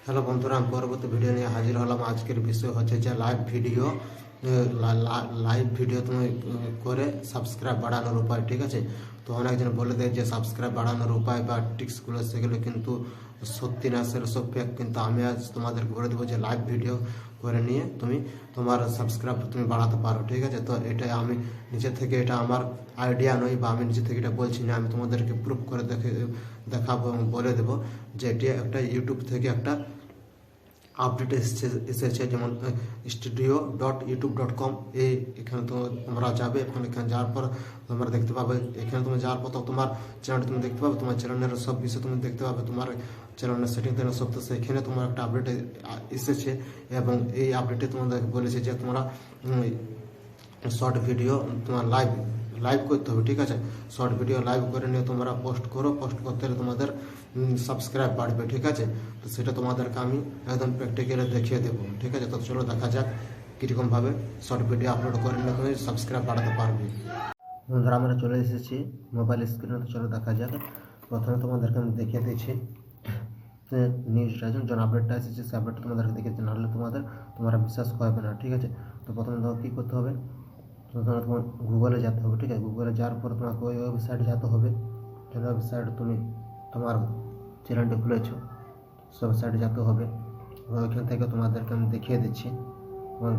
Hello বন্ধুরা, আমি পরবর্তী ভিডিও নিয়ে হাজির হলাম। আজকের বিষয় হচ্ছে যে লাইভ ভিডিও তুমি করে সাবস্ক্রাইব বাড়ানোর উপায়। ঠিক আছে, তো অনেকজন বলে দেয় যে সাবস্ক্রাইব বাড়ানোর উপায় বা টিক্সগুলো, সেগুলো কিন্তু সত্যি না, সেগুলো সব ফেক। কিন্তু আমি আজ তোমাদেরকে বলে দেবো যে লাইভ ভিডিও করে নিয়ে তুমি তোমার সাবস্ক্রাইব তুমি বাড়াতে পারো। ঠিক আছে, তো এটা আমি নিজে থেকে, এটা আমার আইডিয়া নয় বা আমি নিজে থেকে এটা বলছি না, আমি তোমাদেরকে প্রুফ করে দেখাবো এবং বলে দেবো যে এটি একটা ইউটিউব থেকে একটা আপডেট এসেছে। যেমন studio.youtube.com, এখানে তো তোমরা যাবে। এখানে যাওয়ার পর তোমরা দেখতে পাবে, এখানে তুমি যাওয়ার পর তোমার চ্যানেলটা তুমি দেখতে পাবে, তোমার চ্যানেলের সব বিষয় তুমি দেখতে পাবে, তোমার চ্যানেলের সেটিং থেকে সব। তো সেখানে তোমার একটা আপডেট এসেছে এবং এই আপডেটে তোমাদের বলেছে যে তোমরা শর্ট ভিডিও তোমার লাইভ লাইভ করতে হবে। ঠিক আছে, শর্ট ভিডিও লাইভ করে নিয়ে তোমরা পোস্ট করো। পোস্ট করতে হলে তোমাদের সাবস্ক্রাইব বাড়বে। ঠিক আছে, তো সেটা তোমাদেরকে আমি একদম প্র্যাকটিক্যালি দেখিয়ে দেবো। ঠিক আছে, তো চলো দেখা যাক কীরকমভাবে শর্ট ভিডিও আপলোড করে নিলে তুমি সাবস্ক্রাইব বাড়াতে পারবে। বন্ধুরা, আমরা চলে এসেছি মোবাইল স্ক্রিনে। তো চলো দেখা যাক। প্রথমে তোমাদেরকে আমি দেখিয়ে দিচ্ছি নিউজটা, যখন আপডেটটা এসেছে সে আপডেটটা তোমাদেরকে দেখিয়েছি, নাহলে তোমরা বিশ্বাস করবে না। ঠিক আছে, তো প্রথমে তোমাকে কী করতে হবে, তোমার গুগলে যেতে হবে। ঠিক আছে, গুগলে যাওয়ার পর তোমাকে ওই ওয়েবসাইটে যেতে হবে। যে ওয়েবসাইট তুমি তোমার চ্যানেলটি খুলেছো, সে ওয়েবসাইটে যেতে হবে। ওইখান থেকে তোমাদেরকে আমি দেখিয়ে দিচ্ছি এবং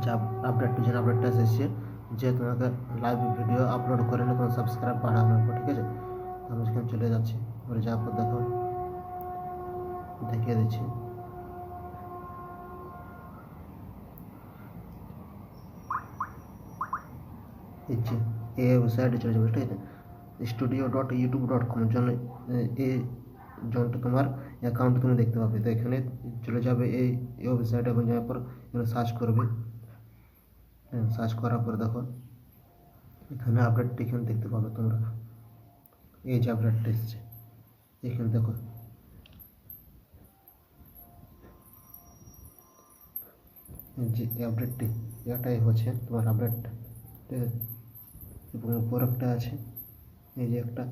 যা আপডেটটা এসেছে যে তোমাকে লাইভ ভিডিও আপলোড করে নিয়ে তোমার সাবস্ক্রাইব বাড়ানো হবে। ঠিক আছে, আমি সেখানে চলে যাচ্ছি। ওরে যাওয়ার পর দেখো দেখিয়ে দিচ্ছি। এই ওয়েবসাইটে চলে যাবে। ঠিক আছে, studio.youtube.com জন্য এই জনটা তোমার অ্যাকাউন্ট তুমি দেখতে পাবে। তো এখানে চলে যাবে এই ওয়েবসাইটে এবং যাওয়ার পর এখানে সার্চ করবে। সার্চ করার পর দেখো এখানে আপডেটটি এখানে দেখতে পাবে তোমরা। এই যে আপডেটটা এসছে এখানে দেখো, যে আপডেটটি এটাই হচ্ছে তোমার আপডেট। ঠিক আছে, এবং উপর একটা আছে এই যে একটা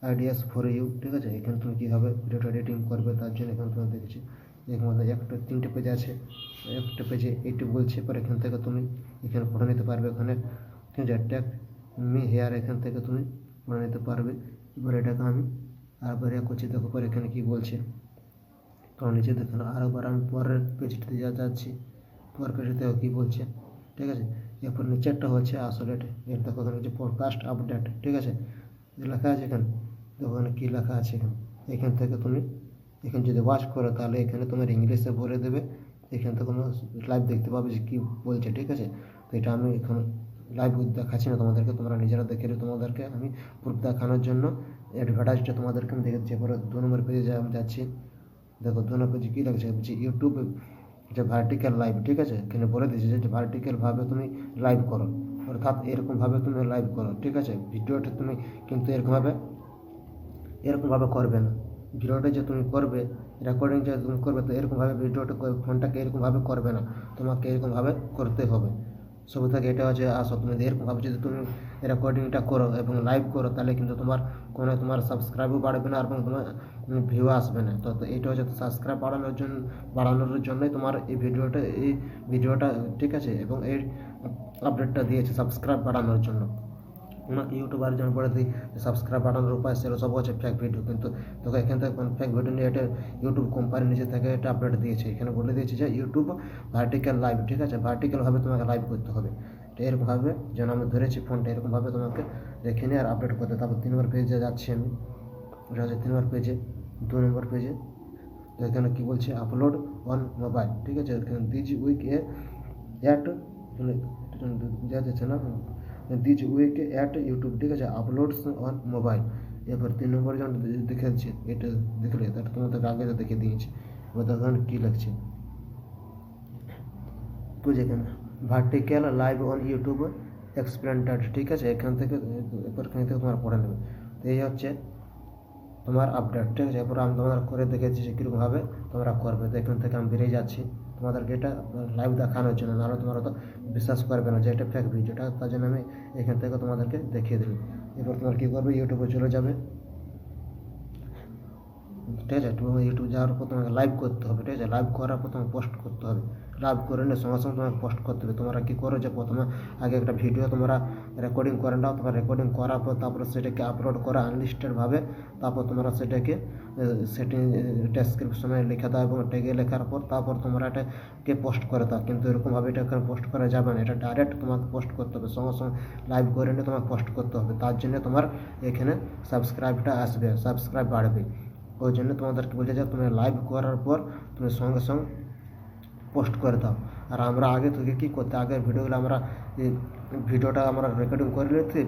আইডিয়াস ফর ইউ। ঠিক আছে, এখানে তুমি কীভাবে ভিডিওটা এডিটিং করবে তার জন্য এখানে তোমার দেখেছি। এখানে মধ্যে তিনটে পেজ আছে। একটা পেজে এইটি বলছে, পর এখান থেকে তুমি এখানে পড়ে নিতে পারবে। ওখানে যে ট্যাগ মি হেয়ার, এখান থেকে তুমি পড়ে নিতে পারবে। এবার এটাকে আমি আরেকবার করছি, দেখো পর এখানে কী বলছে। তো নিচে দেখুন আরেকবার আমি পরের পেজটিতে যাচ্ছি। পরের পেজটিতে কী বলছে। ঠিক আছে, এরপর নিচেরটা হচ্ছে আসলে এর দেখো এখানে হচ্ছে পডকাস্ট আপডেট। ঠিক আছে, লেখা আছে এখানে, দেখো এখানে কী লেখা আছে। এখান থেকে তুমি এখানে যদি ওয়াচ করো তাহলে এখানে তোমার ইংলিশে বলে দেবে। এখান থেকে তোমরা লাইভ দেখতে পাবে যে কী বলছে। ঠিক আছে, তো এটা আমি এখন লাইভ দেখাচ্ছি না তোমাদেরকে, তোমরা নিজেরা দেখে তোমাদেরকে আমি প্রুফ দেখানোর জন্য অ্যাডভার্টাইজটা তোমাদেরকে আমি দেখে দিচ্ছি। এরপরে 2 নম্বর পেজে আমি যাচ্ছি। দেখো 2 নম্বর পেজে কী লাগছে, বলছি ইউটিউব যে ভার্টিক্যাল লাইভ। ঠিক আছে, এখানে বলে দিয়েছে যে ভার্টিক্যালভাবে তুমি লাইভ করো, অর্থাৎ এরকমভাবে তুমি লাইভ করো। ঠিক আছে, ভিডিওটা তুমি কিন্তু এরকমভাবে করবে না। ভিডিওটা যে তুমি করবে, রেকর্ডিং যে তুমি করবে, তো এরকমভাবে ভিডিওটা ফোনটাকে এরকমভাবে করবে না, তোমাকে এরকমভাবে করতে হবে। সব থেকে এটা হচ্ছে আসো, তুমি এরকমভাবে যদি তুমি রেকর্ডিংটা করো এবং লাইভ করো তাহলে কিন্তু তোমার সাবস্ক্রাইবও বাড়বে না এবং তোমার ভিউ আসবে না। তো এটা হচ্ছে সাবস্ক্রাইব বাড়ানোর জন্যই তোমার এই ভিডিওটা। ঠিক আছে, এবং এই আপডেটটা দিয়েছে সাবস্ক্রাইব বাড়ানোর জন্য। ওনাকে ইউটিউবার যেন বলে দিই সাবস্ক্রাইব বাড়ানোর উপায়, সেগুলো সব হচ্ছে ফেক ভিডিও। কিন্তু দেখো এখান থেকে কোনো ফেক ভিডিও নিয়ে এটা ইউটিউব কোম্পানি নিজে থেকে এটা আপডেট দিয়েছে। এখানে বলে দিয়েছে যে ইউটিউব ভার্টিক্যাল লাইভ। ঠিক আছে, ভার্টিক্যালভাবে তোমাকে লাইভ করতে হবে। তো এরকমভাবে যেন আমি ধরেছি ফোনটা, এরকমভাবে তোমাকে রেখে নিয়ে আর আপডেট করতে। তারপর 3 নম্বর পেজে যাচ্ছি আমি। ওটা হচ্ছে 3 নম্বর পেজে, 2 নম্বর পেজে। তো এখানে কী বলছে, আপলোড অন মোবাইল। ঠিক আছে, এখানে দিস উইক অ্যাট যাচ্ছে না, দিস উইক অ্যাট ইউটিউব। ঠিক আছে, আপলোডস অন মোবাইল। এবার 3 নম্বর যখন দেখাচ্ছে, এটা দেখলে তার তোমাদের আগে দেখে দিয়েছি। এবার দেখুন কী লাগছে, বুঝে এখানে ভার্টিক্যাল লাইভ অন ইউটিউব এক্সপ্লেন্টেড। ঠিক আছে, এখান থেকে তোমার পড়ে নেবে। তো এই হচ্ছে তোমার আপডেট। ঠিক আছে, এরপর আমি তোমাদের করে দেখেছি যে কীরকমভাবে তোমরা করবে। তো এখান থেকে আমি বেরিয়ে যাচ্ছি তোমাদেরকে এটা লাইভ দেখানোর জন্য, নাহলে তোমরা তো বিশ্বাস করবে না যে এটা ফেক ভিডিওটা। তার জন্য আমি এখান থেকে তোমাদেরকে দেখিয়ে দিলাম। এরপর তোমার কী করবে, ইউটিউবে চলে যাবে। ঠিক আছে। তুমি ইউটিউব যাওয়ার পর তোমাকে লাইভ করতে হবে, ঠিক আছে। লাইভ করার পর তোমাকে পোস্ট করতে হবে, লাইভ করে নিয়ে সঙ্গে সঙ্গে তোমাকে পোস্ট করতে হবে। তোমরা কী করো যে প্রথমে আগে একটা ভিডিও তোমরা রেকর্ডিং করে নাও, তোমরা রেকর্ডিং করার পর তারপরে সেটাকে আপলোড করা আনলিস্টেডভাবে। তারপর তোমরা সেটাকে সেটিং ডেসক্রিপশনে লিখে দাও এবং ট্যাগে লেখার পর তারপর তোমরা এটাকে পোস্ট করে দাও। কিন্তু এরকমভাবে এটা পোস্ট করা যাবে না, এটা ডাইরেক্ট তোমাকে পোস্ট করতে হবে, সঙ্গে সঙ্গে লাইভ করে নিয়ে তোমাকে পোস্ট করতে হবে। তার জন্য তোমার এখানে সাবস্ক্রাইবটা আসবে, সাবস্ক্রাইব বাড়বে। ওই জন্য তোমাদেরকে বলছে যে তুমি লাইভ করার পর তুমি সঙ্গে সঙ্গে পোস্ট করে দাও। আর আমরা আগে থেকে কী করতে, আগের ভিডিওগুলো আমরা ভিডিওটা আমরা রেকর্ডিং করে নিতে,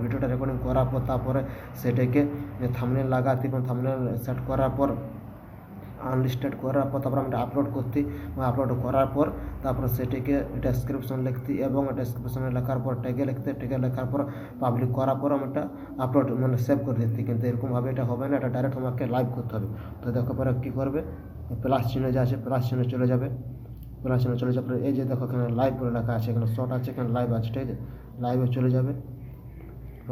ভিডিওটা রেকর্ডিং করার পর তারপরে সেটাকে থাম্বনেল লাগাতে এবং থাম্বনেল সেট করার পর আনলিস্টেড করার পর তারপর আমরা আপলোড করতে, আপলোড করার পর তারপরে সেটিকে ডেসক্রিপশন লিখতে এবং ডেসক্রিপশনে লেখার পর ট্যাগে লিখতে, ট্যাগে লেখার পর পাবলিক করার পর আমরা আপলোড সেভ করে দিতে। কিন্তু এরকমভাবে এটা হবে না, এটা ডাইরেক্ট তোমাকে লাইভ করতে হবে। তো দেখো পরে কী করবে, প্লাস চিহ্ন যে আছে প্লাস চিহ্নে চলে যাবে, প্লাস চিহ্নে চলে যাবে। এই যে দেখো এখানে লাইভ বলে লেখা আছে, এখানে শর্ট আছে, এখানে লাইভ আছে, ঠিক আছে। লাইভে চলে যাবে,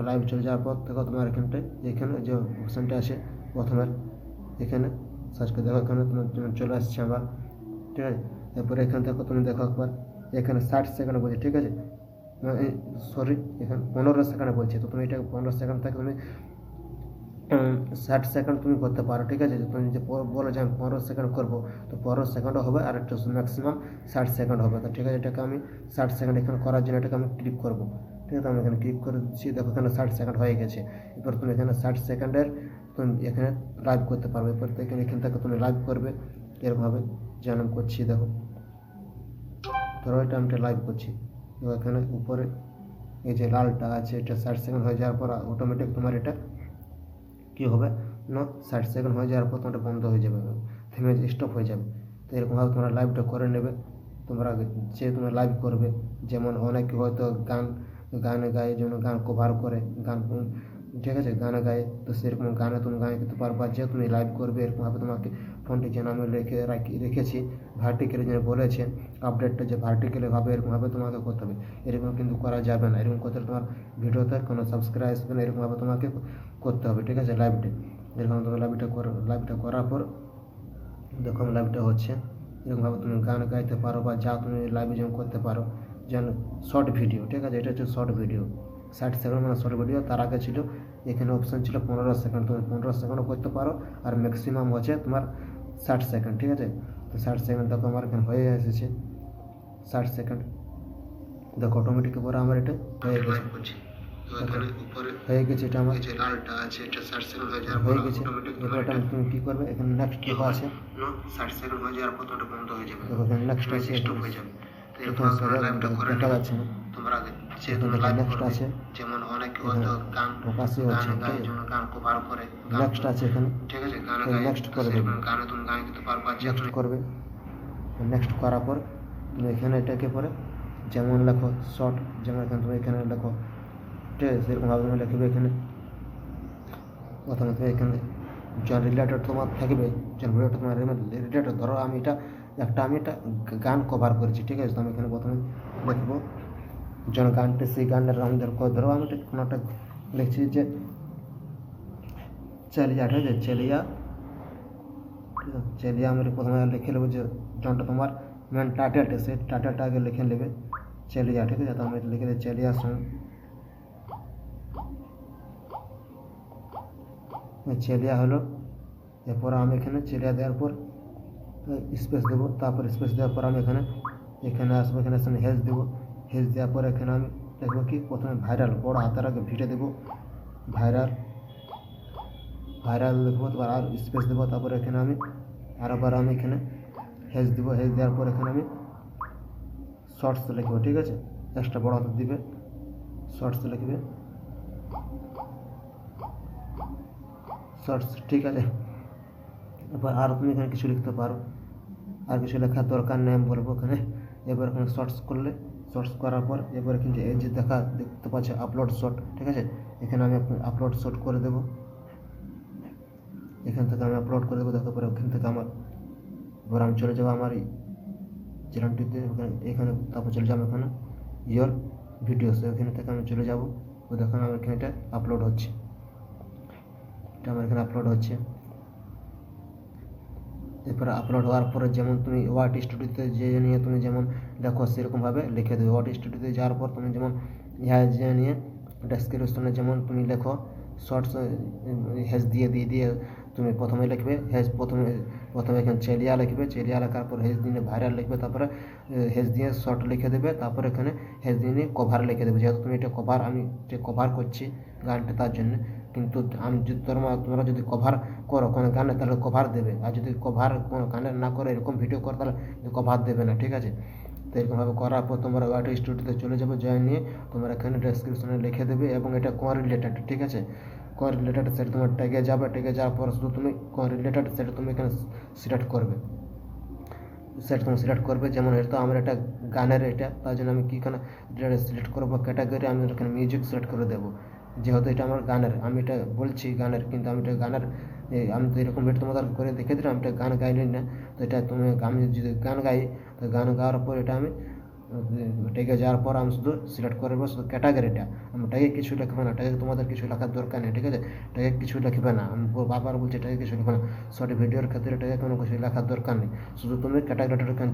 লাইভ চলে যাওয়ার পর দেখো তোমার এখানটায় এখানে যে অপশানটা আছে প্রথমের এখানে সার্চ করে দেখো, এখানে তোমার চলে আসছে আবার, ঠিক আছে। এরপরে এখানে দেখো তুমি দেখো একবার এখানে 60 সেকেন্ড বলছে, ঠিক আছে। সরি এখানে 15 সেকেন্ড বলছে। তো তুমি এটা 15 সেকেন্ড থেকে তুমি 60 সেকেন্ড তুমি করতে পারো, ঠিক আছে। তুমি যে বলো যে আমি 15 সেকেন্ড করবো, তো 15 সেকেন্ডও হবে আর একটা ম্যাক্সিমাম 60 সেকেন্ড হবে। তো ঠিক আছে, এটাকে আমি 60 সেকেন্ড এখানে করার জন্য এটাকে আমি ক্লিক করবো, ঠিক আছে। আমি এখানে ক্লিক করে দিচ্ছি, দেখো এখানে 60 সেকেন্ড হয়ে গেছে। এরপর তুমি এখানে 60 সেকেন্ডের তুমি এখানে লাইভ করতে পারবে। এরপর এখান থেকে তুমি লাইভ করবে এরকমভাবে, যেন আমি করছি দেখো। ধরো এটা আমি লাইভ করছি, তো এখানে উপরে এই যে লালটা আছে এটা 60 সেকেন্ড হয়ে যাওয়ার পর অটোমেটিক তোমার এটা কী হবে না, 60 সেকেন্ড হয়ে যাওয়ার পর তোমার বন্ধ হয়ে যাবে, থেমে স্টপ হয়ে যাবে। তো এরকমভাবে তোমরা লাইভটা করে নেবে। তোমরা যে তোমরা লাইভ করবে, যেমন অনেকে হয়তো গানে গায়ে, যেমন গান কভার করে গান, ঠিক আছে, গানে গায়ে, তো সেরকম গানে তুমি গায়ে দিতে পারবা। যে তুমি লাইভ করবে এরকমভাবে তোমাকে ফোনটি যেন আমি রেখেছি ভার্টিক্যালি, যেন বলেছে আপডেটটা যে ভার্টিক্যালিভাবে এরকমভাবে তোমাকে করতে হবে। এরকম কিন্তু করা যাবে না, এরকম করতে তোমার ভিডিওতে কোনো সাবস্ক্রাইব আসবে না, এরকমভাবে তোমাকে করতে হবে, ঠিক আছে। লাইভটা এরকম তুমি লাইভটা করার পর দেখো লাইভটা হচ্ছে এরকমভাবে তুমি গান গাইতে পারো বা যা তুমি লাইভে যেমন করতে পারো, যেন শর্ট ভিডিও, ঠিক আছে। এটা হচ্ছে শর্ট ভিডিও, 60 সেকেন্ড মানে শর্ট ভিডিও। তার আগে ছিল এখানে অপশান ছিল 15 সেকেন্ড, তুমি 15 সেকেন্ডও করতে পারো আর ম্যাক্সিমাম হচ্ছে তোমার 60 সেকেন্ড, ঠিক আছে। তো 60 সেকেন্ড দেখো আমার এখানে হয়ে এসেছে 60 সেকেন্ড, দেখো অটোমেটিক পরে আমার এটা হয়ে গেছে, হয়ে গেছে। এটা আমার লালটা আছে, এটা 60 সেকেন্ড হয়ে যাওয়ার পর গেছে। এরপর এটা তুমি কী করবে, এখানে নেক্সট লেখা আছে, 60 সেকেন্ড হয়ে যাওয়ার পর ওটা বন্ধ হয়ে যাবে, দেখো এখানে নেক্সট আছে, স্টপ হয়ে যাবে। এখানে দেখা যাচ্ছে না, তোমরা নেক্সট আছে, যেমন অনেকে হয়তো গান প্রকাশই হচ্ছে, গান কভার করে, নেক্সট আছে এখানে, ঠিক আছে। নেক্সট করে দেবে, গানে তুমি গান দিতে পারবা, নেক্সট করবে। নেক্সট করার পর তুমি এখানে এটাকে পরে যেমন লেখো শর্ট, যেমন এখানে তুমি এখানে লেখো, ঠিক আছে, সেরকমভাবে তুমি লিখবে। এখানে প্রথমে তুমি এখানে যার রিলেটেড তোমার থাকবে, যার ভিডিওটা তোমার রিলেটেড, ধরো আমি এটা গান কভার করেছি, ঠিক আছে। তো আমি এখানে প্রথমে লিখবো যেন গানটা, সেই গানের আমাদের ধরো আমি কোনোটা লিখছি যে চালিয়া, ঠিক আছে, চালিয়া আমি প্রথমে লিখে নেবো যে যেটা তোমার মেন টাইটেলটা, সেই টাইটেলটা আগে লিখে নেবে চালিয়া, ঠিক আছে। তো আমি লিখে দেবো চালিয়া সং, চেলিয়া হলো। এরপর আমি এখানে চেলিয়া দেওয়ার পর স্পেস দেবো, তারপর স্পেস দেওয়ার পর আমি এখানে আসবো, এখানে হেজ দেবো। হেজ দেওয়ার পর এখানে আমি দেখবো কি প্রথমে ভাইরাল, বড় হাতের আগে ভিটে দেবো, ভাইরাল লিখবো, তারপর আর স্পেস দেবো। তারপর এখানে আমি আরেকবার আমি এখানে হেজ দেবো। হেজ দেওয়ার পর এখানে আমি শর্টস লিখবো, ঠিক আছে। এক্সট্রা বড় হাতে দিবে, শর্টস লিখবে, শর্টস, ঠিক আছে। এবার আর তুমি এখানে কিছু লিখতে পারো, আর কিছু লেখার দরকার নেই, আমি বলবো এখানে। এবার এখানে শর্টস করলে, শর্টস করার পর এবার কিন্তু এই যে দেখতে পাচ্ছি আপলোড শর্ট, ঠিক আছে। এখানে আমি আপলোড শর্ট করে দেবো, এখান থেকে আমি আপলোড করে দেবো। দেখো পরে ওখান থেকে আমার এবার আমি চলে যাবো আমার চ্যানেলটিতে, এখানে তারপর চলে যাবো এখানে ইয়োর ভিডিওস, এখানে থেকে আমি চলে যাবো। ও দেখুন আমার এখানে এটা আপলোড হচ্ছে, এটা আমার এখানে আপলোড হচ্ছে, এরপরে আপলোড হওয়ার পরে যেমন তুমি ওয়াট স্টুডিওতে যে নিয়ে তুমি যেমন দেখো সেরকমভাবে লিখে দেবে। ওয়াট স্টুডিওতে যাওয়ার পর তুমি যেমন ইহা যে নিয়ে ডেসক্রিপশনে যেমন তুমি লেখো শর্টস হ্যাশ দিয়ে তুমি প্রথমে লিখবে হ্যাশ প্রথমে এখানে চেলিয়া লিখবে, চেলিয়া লেখার পর হ্যাশ দিয়ে ভাইরাল লিখবে, তারপরে হ্যাশ দিয়ে শর্ট লিখে দেবে, তারপরে এখানে হ্যাশ দিয়ে কভার লিখে দেবে। যেহেতু তুমি এটা কভার, আমি যে কভার করছি গানটা তার জন্য, কিন্তু আমি যদি তোমরা যদি কভার করো কোনো গানে তাহলে কভার দেবে, আর যদি কভার কোনো গানে না করে এরকম ভিডিও করো তাহলে কভার দেবে না, ঠিক আছে। তো এরকমভাবে করার পর তোমরা ওয়াট স্টুডিওতে চলে যাবে, জয়েন নিয়ে তোমরা এখানে ডেসক্রিপশনে লিখে দেবে এবং এটা কোন রিলেটেড, ঠিক আছে। কোন রিলেটেড সেটা তোমার ট্যাগে যাবে, ট্যাগে যাওয়ার পর শুধু তুমি কোন রিলেটেড সেটা তুমি এখানে সিলেক্ট করবে, সেটা তুমি সিলেক্ট করবে। যেমন এটা আমার এটা গানের, এটা তার জন্য আমি কী এখানে সিলেক্ট করবো ক্যাটাগরি, আমি এখানে মিউজিক সিলেক্ট করে দেবো। যেহেতু এটা আমার গানের, আমি এটা বলছি গানের, কিন্তু আমি এটা গানের আমি তো এরকম ভিডিও তোমাদের করে দেখে দিলাম, আমি এটা গান গাইনি না। তো এটা তুমি, আমি যদি গান গাই তো গান গাওয়ার পর এটা আমি ট্যাগে যাওয়ার পর আমি শুধু সিলেক্ট করবো শুধু ক্যাটাগরিটা, আমি ট্যাগে কিছু লিখবে না, ট্যাগে তোমাদের কিছু লেখার দরকার নেই, ঠিক আছে। ট্যাগে কিছু লিখবে না, আমি বারবার বলছি ট্যাগে কিছু লিখবে না। শর্ট ভিডিওর ক্ষেত্রে ট্যাগে কোনো কিছু লেখার দরকার নেই, শুধু তুমি ক্যাটাগরিটা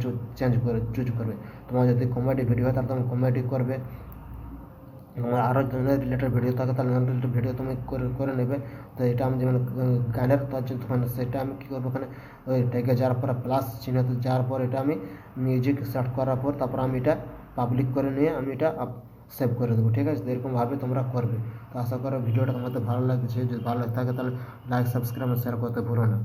চুজ করবে। তোমার যদি কমেডি ভিডিও হয় তাহলে তুমি কমেডি করবে, তোমার আরও রিলেটেড ভিডিও থাকে তাহলে রিলেটেড ভিডিও তুমি করে নেবে। তো এটা আমি যেমন গানের, তার জন্য তখন সেটা আমি কী করবো, ওখানে ওই ট্যাগে যাওয়ার পর প্লাস চিহ্নতে যাওয়ার পর এটা আমি মিউজিক সেট করার পর তারপর আমি এটা পাবলিক করে নিয়ে আমি এটা সেভ করে দেবো, ঠিক আছে। এরকমভাবে তোমরা করবে। তো আশা করো ভিডিওটা তোমাদের ভালো লাগছে, যদি ভালো লাগে থাকে তাহলে লাইক, সাবস্ক্রাইব, শেয়ার করতে ভুলো না।